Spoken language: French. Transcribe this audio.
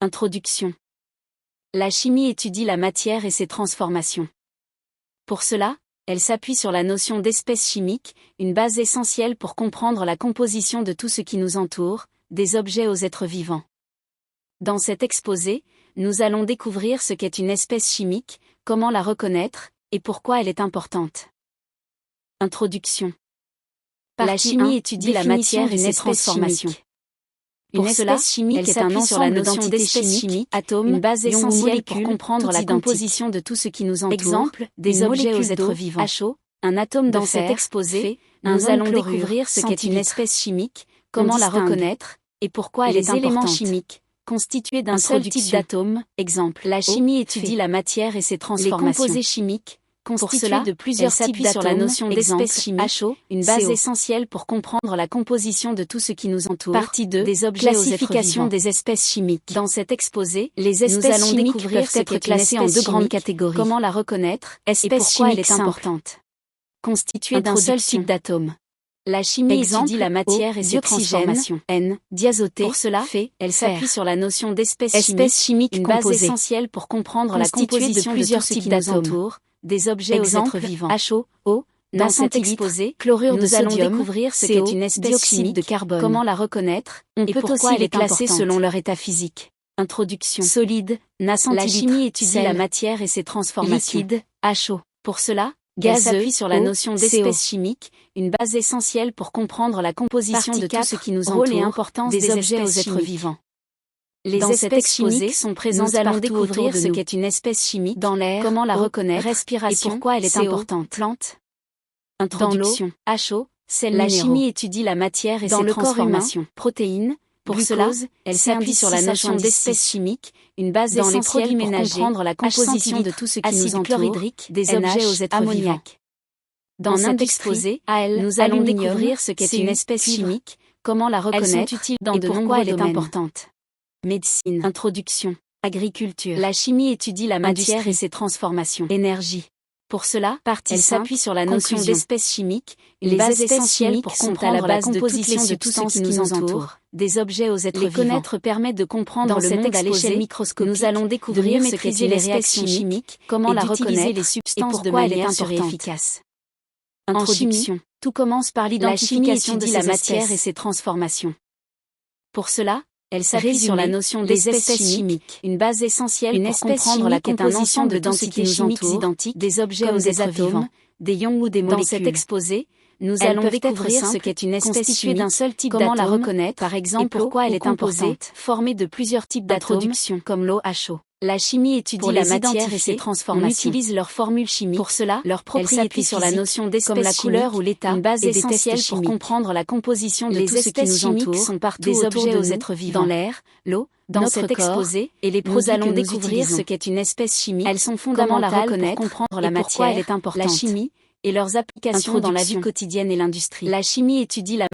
Introduction. La chimie étudie la matière et ses transformations. Pour cela, elle s'appuie sur la notion d'espèce chimique, une base essentielle pour comprendre la composition de tout ce qui nous entoure, des objets aux êtres vivants. Dans cet exposé, nous allons découvrir ce qu'est une espèce chimique, comment la reconnaître, et pourquoi elle est importante. Introduction. La chimie étudie la matière et ses transformations. Une espèce chimique est un ensemble d'entités chimiques, atomes, une base essentielle pour comprendre la composition de tout ce qui nous entoure. Exemple, des objets aux êtres vivants. HO, un atome de fer. Dans cet exposé, nous allons découvrir ce qu'est une espèce chimique, comment la reconnaître, et pourquoi elle est importante. Les éléments chimiques, constitués d'un seul type d'atome. Exemple, la chimie étudie la matière et ses transformations. Les composés chimiques, constitués de plusieurs types d'atomes, sur la notion d'espèce chimique, une base essentielle pour comprendre la composition de tout ce qui nous entoure. Partie 2, des objets classification des espèces chimiques. Dans cet exposé, les espèces chimiques peuvent être classées en deux grandes catégories. Comment la reconnaître, et pourquoi elle est importante. Constituée d'un seul type d'atome. La chimie étudie la matière et ses transformations. N, diazoté. Pour cela, elle s'appuie sur la notion d'espèce chimique, une base essentielle pour comprendre la composition de plusieurs types d'atomes. Des objets aux êtres vivants. HO, O. Dans cet exposé, chlorure de sodium, nous allons découvrir ce qu'est une espèce chimique de carbone, comment la reconnaître, et pourquoi elle est classée selon leur état physique. Introduction. Solide, la chimie étudie la matière et ses transformations. Liquide, HO. Pour cela, elle s'appuie sur la notion d'espèce chimique, une base essentielle pour comprendre la composition de tout ce qui nous entoure, rôle et importance des objets aux êtres vivants. Les espèces chimiques sont présentes partout. Nous allons découvrir ce qu'est une espèce chimique dans l'air, comment la reconnaître, respiration, et pourquoi elle est importante. Plante. Introduction. HO, la chimie étudie la matière et ses transformations. Protéines. Pour cela, elle s'appuie sur la notion d'espèce chimique, une base essentielle pour comprendre la composition de tout ce qui nous entoure, des objets aux êtres vivants. Dans cet exposé, nous allons découvrir ce qu'est une espèce chimique, comment la reconnaître, et pourquoi elle est importante. Médecine. Introduction. Agriculture. La chimie étudie la matière et ses transformations. Énergie. Pour cela, elle s'appuie sur la notion d'espèce chimique, une base essentielle pour comprendre la composition de tout ce qui nous entoure, des objets aux êtres vivants. Les connaître permet de comprendre le monde à l'échelle microscopique. Nous allons découvrir ce qu'est les réactions chimiques, comment la reconnaître, les substances de manière sûre et efficace. Introduction. Tout commence par l'identification de la matière et ses transformations. Pour cela, elle s'appuie sur la notion des espèces chimiques, une base essentielle pour comprendre la composition de d'entités chimiques identiques, des objets aux êtres vivants, des ions ou des molécules. Dans cet exposé, nous allons découvrir ce qu'est une espèce chimique, d'un seul type d'atome, comment la reconnaître, par exemple, et pourquoi elle est importante, formée de plusieurs types d'atomes, comme l'eau HO. La chimie étudie la matière et ses transformations. On utilise leurs formules chimiques. Pour cela, leurs propriétés sur la notion d'espèce comme la couleur ou l'état, une base essentielle pour comprendre la composition de tout ce qui nous entoure, sont partout des objets aux êtres vivants. Dans l'air, l'eau, dans cet exposé, et les produits nous allons découvrir ce qu'est une espèce chimique. Elles sont fondamentales pour comprendre la matière, elle est importante. La chimie et leurs applications dans la vie quotidienne et l'industrie. La chimie étudie la